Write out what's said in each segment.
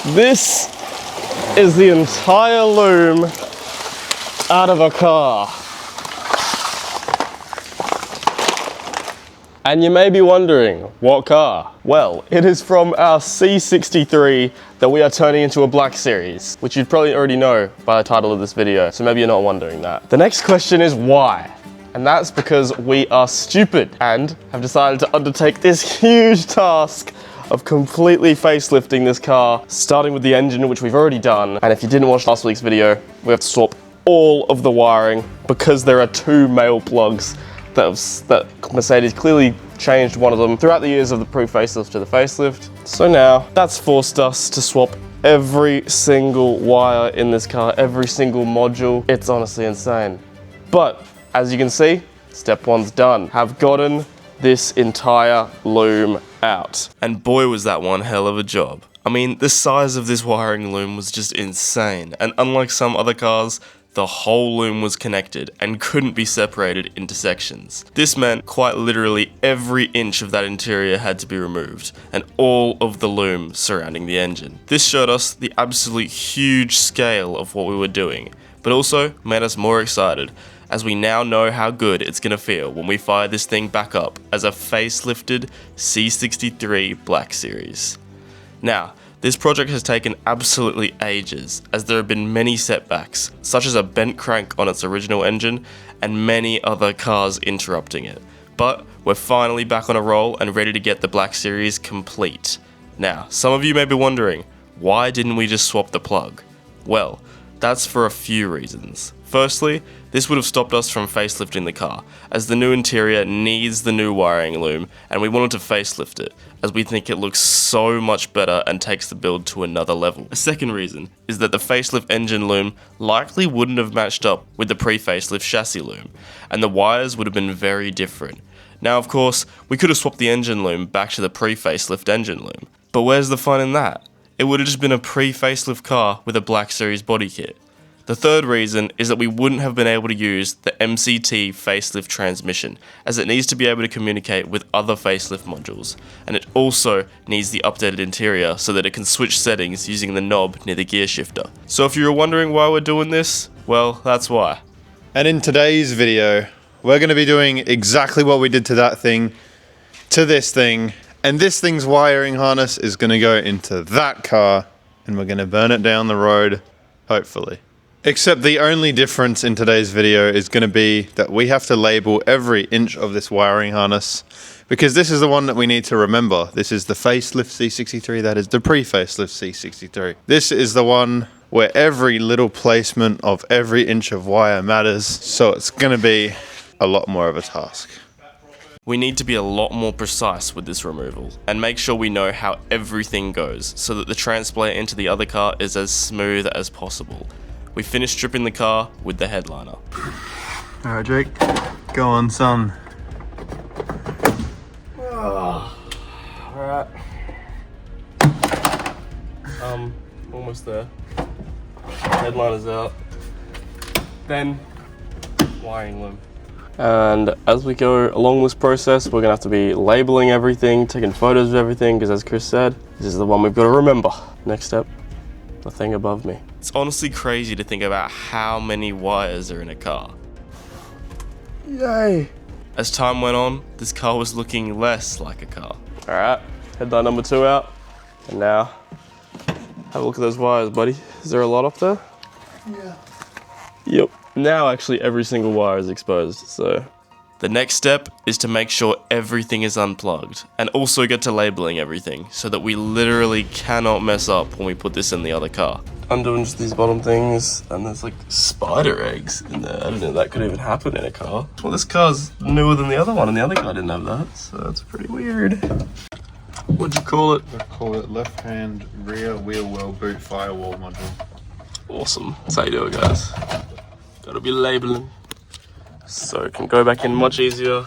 This is the entire loom out of a car. And you may be wondering, what car? Well, it is from our C63 that we are turning into a Black Series, which you'd probably already know by the title of this video, so maybe you're not wondering that. The next question is why? And that's because we are stupid and have decided to undertake this huge task of completely facelifting this car, starting with the engine, which we've already done. And if you didn't watch last week's video, we have to swap all of the wiring because there are 2 male plugs that Mercedes clearly changed one of them throughout the years of the pre-facelift to the facelift. So now that's forced us to swap every single wire in this car, every single module. It's honestly insane. But as you can see, step 1's done. Have gotten this entire loom out. And boy was that one hell of a job. I mean, the size of this wiring loom was just insane. And unlike some other cars, the whole loom was connected and couldn't be separated into sections. This meant quite literally every inch of that interior had to be removed, and all of the loom surrounding the engine. This showed us the absolute huge scale of what we were doing, but also made us more excited, as we now know how good it's gonna feel when we fire this thing back up as a facelifted C63 Black Series. Now, this project has taken absolutely ages, as there have been many setbacks, such as a bent crank on its original engine and many other cars interrupting it. But we're finally back on a roll and ready to get the Black Series complete. Now, some of you may be wondering, why didn't we just swap the plug? Well, that's for a few reasons. Firstly, this would have stopped us from facelifting the car, as the new interior needs the new wiring loom, and we wanted to facelift it, as we think it looks so much better and takes the build to another level. A second reason is that the facelift engine loom likely wouldn't have matched up with the pre-facelift chassis loom, and the wires would have been very different. Now of course, we could have swapped the engine loom back to the pre-facelift engine loom, but where's the fun in that? It would have just been a pre-facelift car with a Black Series body kit. The third reason is that we wouldn't have been able to use the MCT facelift transmission, as it needs to be able to communicate with other facelift modules, and it also needs the updated interior so that it can switch settings using the knob near the gear shifter. So if you were wondering why we're doing this, well, that's why. And in today's video, we're going to be doing exactly what we did to that thing, to this thing, and this thing's wiring harness is going to go into that car, and we're going to burn it down the road, hopefully. Except the only difference in today's video is going to be that we have to label every inch of this wiring harness, because this is the one that we need to remember. This is the facelift C63, that is the pre-facelift C63. This is the one where every little placement of every inch of wire matters, so it's going to be a lot more of a task. We need to be a lot more precise with this removal, and make sure we know how everything goes, so that the transplant into the other car is as smooth as possible. We finished stripping the car with the headliner. Alright Jake, go on son. Alright. Almost there. Headliner's out. Then, wiring loom. And as we go along this process, we're gonna have to be labeling everything, taking photos of everything, because as Chris said, this is the one we've got to remember. Next step, the thing above me. It's honestly crazy to think about how many wires are in a car. Yay! As time went on, this car was looking less like a car. Alright, headline number 2 out. And now, have a look at those wires, buddy. Is there a lot up there? Yeah. Yep. Now actually every single wire is exposed, so. The next step is to make sure everything is unplugged, and also get to labeling everything, so that we literally cannot mess up when we put this in the other car. Undoing just these bottom things, and there's like spider eggs in there. I didn't know that could even happen in a car. Well, this car's newer than the other one, and the other car didn't have that, so that's pretty weird. What'd you call it? I call it left-hand rear wheel well boot firewall module. Awesome. That's how you do it, guys. Gotta be labeling. So it can go back in much easier,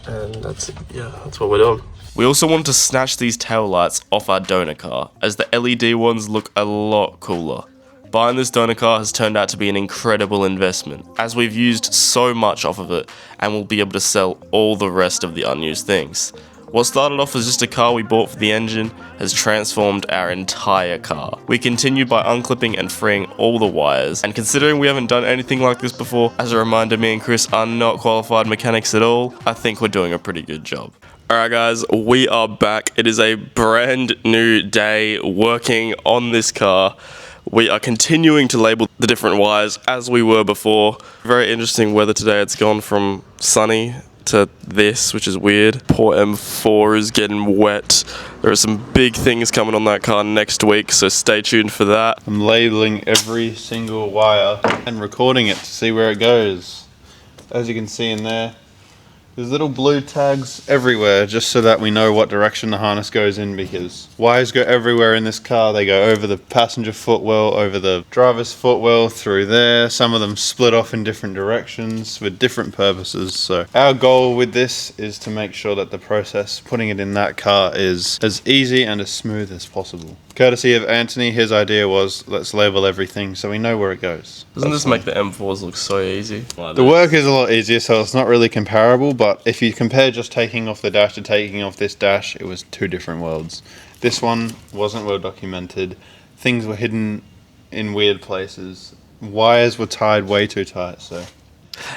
and that's it. Yeah, that's what we're doing. We also want to snatch these tail lights off our donor car, as the LED ones look a lot cooler. Buying this donor car has turned out to be an incredible investment, as we've used so much off of it, and we'll be able to sell all the rest of the unused things. What started off as just a car we bought for the engine has transformed our entire car. We continued by unclipping and freeing all the wires, and considering we haven't done anything like this before, as a reminder, me and Chris are not qualified mechanics at all, I think we're doing a pretty good job. Alright guys, we are back. It is a brand new day working on this car. We are continuing to label the different wires as we were before. Very interesting weather today. It's gone from sunny to this, which is weird. Poor M4 is getting wet. There are some big things coming on that car next week, so stay tuned for that. I'm labeling every single wire and recording it to see where it goes. As you can see in there, there's little blue tags everywhere just so that we know what direction the harness goes in, because wires go everywhere in this car. They go over the passenger footwell, over the driver's footwell, through there. Some of them split off in different directions with different purposes. So our goal with this is to make sure that the process putting it in that car is as easy and as smooth as possible. Courtesy of Anthony, his idea was, let's label everything so we know where it goes. Doesn't this make the M4s look so easy? Like the work is a lot easier, so it's not really comparable, but if you compare just taking off the dash to taking off this dash, it was two different worlds. This one wasn't well documented. Things were hidden in weird places. Wires were tied way too tight, so.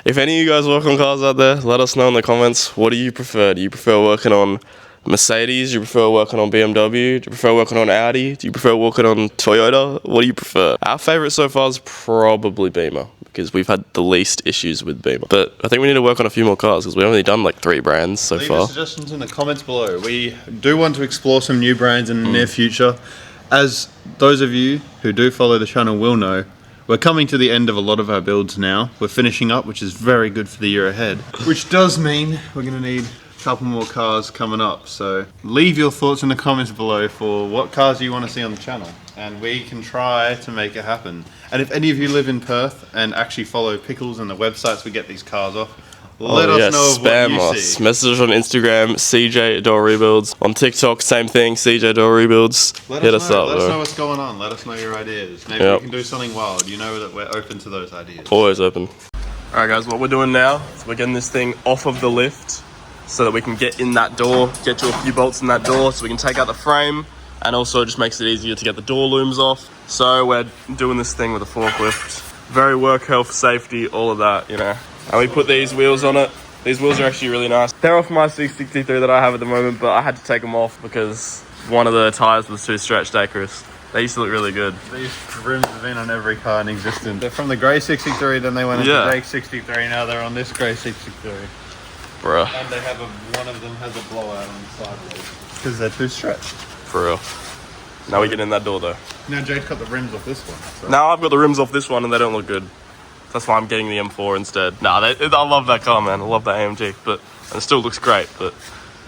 If any of you guys work on cars out there, let us know in the comments. What do you prefer? Do you prefer working on Mercedes? Do you prefer working on BMW? Do you prefer working on Audi? Do you prefer working on Toyota? What do you prefer? Our favorite so far is probably Beamer, because we've had the least issues with Beamer. But I think we need to work on a few more cars, because we've only done like 3 brands so far. Leave suggestions in the comments below. We do want to explore some new brands in the near future. As those of you who do follow the channel will know, we're coming to the end of a lot of our builds now. We're finishing up, which is very good for the year ahead. Which does mean we're going to need a couple more cars coming up. So leave your thoughts in the comments below for what cars you want to see on the channel, and we can try to make it happen. And if any of you live in Perth and actually follow Pickles and the websites we get these cars off, let us know of what you see. Message on Instagram, CJ Door Rebuilds. On TikTok, same thing, CJ Door Rebuilds. Hit us up. Let us know what's going on. Let us know your ideas. Maybe we can do something wild. You know that we're open to those ideas. Always open. Alright guys, what we're doing now is we're getting this thing off of the lift so that we can get in that door, get to a few bolts in that door so we can take out the frame, and also just makes it easier to get the door looms off. So we're doing this thing with a forklift. Very work, health, safety, all of that, you know. And we put these wheels on it. These wheels are actually really nice. They're off my C63 that I have at the moment, but I had to take them off because one of the tires was too stretched, Chris. They used to look really good. These rims have been on every car in existence. They're from the grey 63, then they went into the J63, now they're on this grey 63. Bruh. And they have one of them has a blowout on the sideways. Because they're too stretched. For real. Now we get in that door though. Now Jade's got the rims off this one. So. Now I've got the rims off this one and they don't look good. That's why I'm getting the M4 instead. Nah, I love that car, man. I love that AMG, but it still looks great. But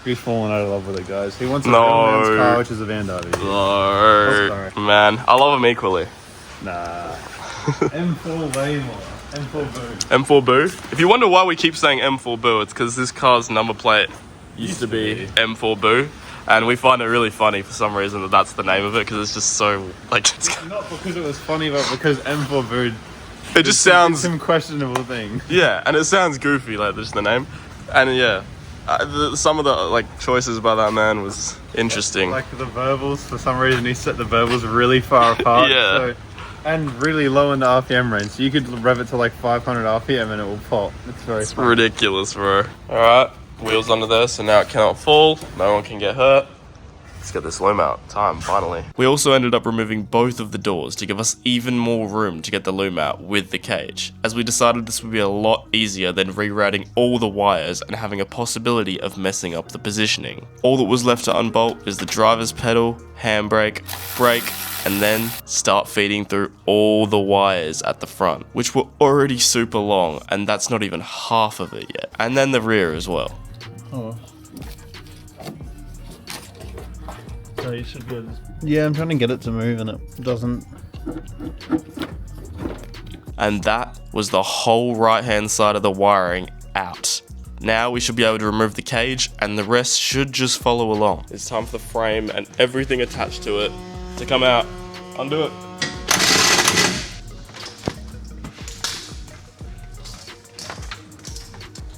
he's falling out of love with it, guys. He wants a man's car, which is a Vanguard. No, man. I love them equally. Nah. M4 way more. M4 Boo. M4 Boo? If you wonder why we keep saying M4 Boo, it's because this car's number plate used to be M4 Boo. And we find it really funny for some reason that that's the name of it, because it's just so, like... It's not because it was funny, but because M4 Boo... It just sounds... some questionable thing. Yeah, and it sounds goofy, like, just the name. And yeah, some of the, like, choices by that man was interesting. Like the verbals, for some reason he set the verbals really far apart. Yeah. So, and really low in the RPM range, so you could rev it to like 500 RPM and it will pop. It's funny. Ridiculous, bro. Alright, wheels under there, so now it cannot fall. No one can get hurt. Let's get this loom out. Time, finally. We also ended up removing both of the doors to give us even more room to get the loom out with the cage, as we decided this would be a lot easier than rerouting all the wires and having a possibility of messing up the positioning. All that was left to unbolt is the driver's pedal, handbrake, brake, and then start feeding through all the wires at the front, which were already super long, and that's not even half of it yet. And then the rear as well. Oh. So you should go this. Yeah, I'm trying to get it to move and it doesn't. And that was the whole right hand side of the wiring out. Now we should be able to remove the cage and the rest should just follow along. It's time for the frame and everything attached to it to come out. Undo it.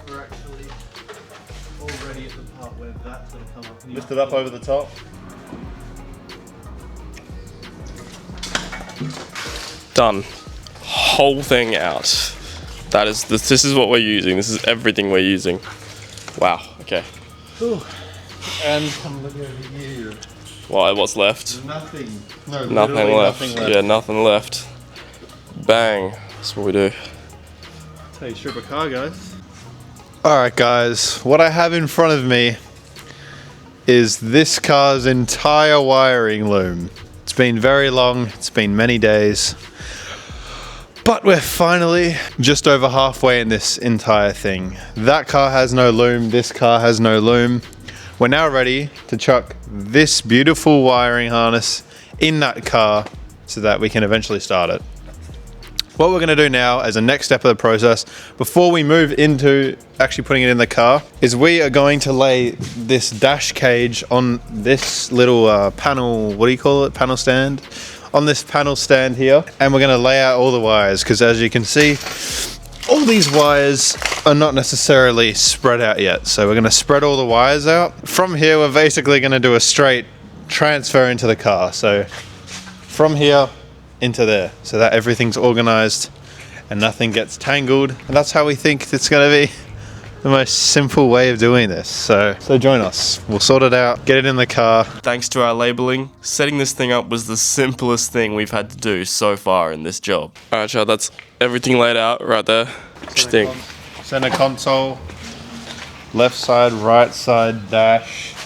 We're actually already at the part not where that's going to come up. Lift it up over the top. Done. Whole thing out. This is what we're using. This is everything we're using. Wow. Okay. Ooh. And come look over here. What's left? Nothing. No, Nothing left. Nothing left. Yeah, nothing left. Bang. That's what we do. That's how you strip a car, guys. Alright guys, what I have in front of me is this car's entire wiring loom. It's been very long, it's been many days, but we're finally just over halfway in this entire thing. That car has no loom, this car has no loom. We're now ready to chuck this beautiful wiring harness in that car so that we can eventually start it. What we're going to do now as a next step of the process, before we move into actually putting it in the car, is we are going to lay this dash cage on this little panel, what do you call it, panel stand? On this panel stand here, and we're going to lay out all the wires, because as you can see, all these wires are not necessarily spread out yet. So we're going to spread all the wires out. From here, we're basically going to do a straight transfer into the car. So from here into there, so that everything's organized and nothing gets tangled, and that's how we think it's going to be the most simple way of doing this. So join us, we'll sort it out, get it in the car. Thanks to our labeling, setting this thing up was the simplest thing we've had to do so far in this job. Alright, Chad, that's everything laid out right there. What do you think? Center console, left side, right side, dash,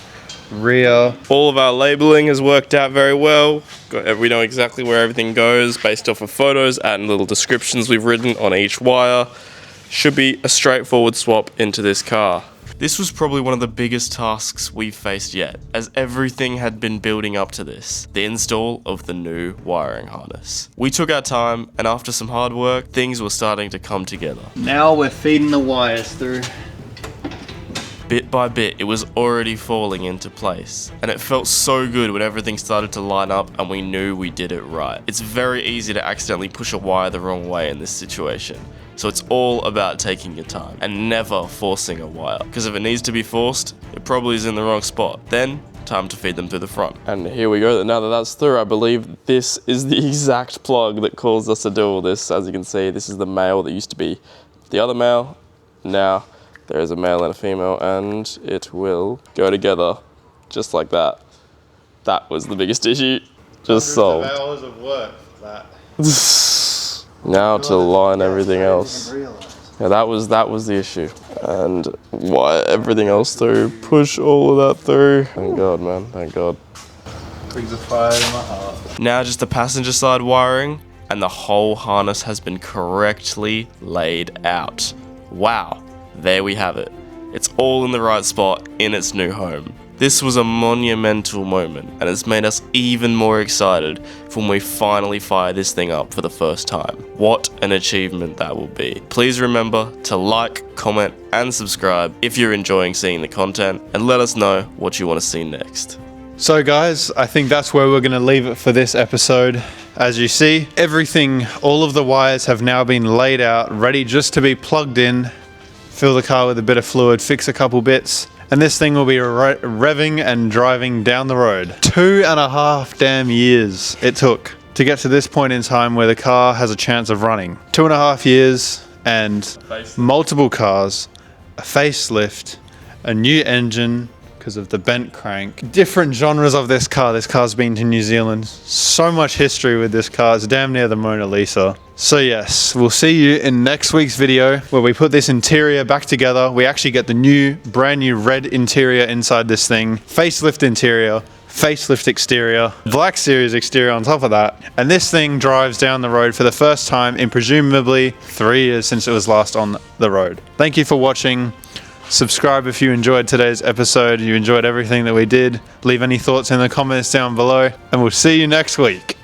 rear. All of our labeling has worked out very well. We know exactly where everything goes based off of photos and little descriptions we've written on each wire. Should be a straightforward swap into this car. This was probably one of the biggest tasks we've faced yet, as everything had been building up to this, the install of the new wiring harness. We took our time, and after some hard work, things were starting to come together. Now we're feeding the wires through. Bit by bit, it was already falling into place, and it felt so good when everything started to line up and we knew we did it right. It's very easy to accidentally push a wire the wrong way in this situation. So it's all about taking your time and never forcing a wire, because if it needs to be forced, it probably is in the wrong spot. Then, time to feed them through the front. And here we go. Now that that's through, I believe this is the exact plug that caused us to do all this. As you can see, this is the male that used to be the other male. Now there is a male and a female, and it will go together just like that. That was the biggest issue. Just solved. Hours of work for that. Now to line everything else. Yeah, that was the issue. And wire everything else through, push all of that through. Thank God, man, thank God. Brings a fire in my heart. Now just the passenger side wiring, and the whole harness has been correctly laid out. Wow, there we have it. It's all in the right spot in its new home. This was a monumental moment, and it's made us even more excited when we finally fire this thing up for the first time. What an achievement that will be. Please remember to like, comment, and subscribe if you're enjoying seeing the content, and let us know what you want to see next. So guys, I think that's where we're going to leave it for this episode. As you see, everything, all of the wires have now been laid out, ready just to be plugged in, fill the car with a bit of fluid, fix a couple bits, and this thing will be revving and driving down the road. 2.5 damn years it took to get to this point in time where the car has a chance of running. 2.5 years and multiple cars, a facelift, a new engine because of the bent crank, different genres of this car. This car's been to New Zealand. So much history with this car. It's damn near the Mona Lisa. So yes, we'll see you in next week's video where we put this interior back together. We actually get the brand new red interior inside this thing, facelift interior, facelift exterior, Black Series exterior on top of that. And this thing drives down the road for the first time in presumably 3 years since it was last on the road. Thank you for watching. Subscribe if you enjoyed today's episode, you enjoyed everything that we did. Leave any thoughts in the comments down below, and we'll see you next week.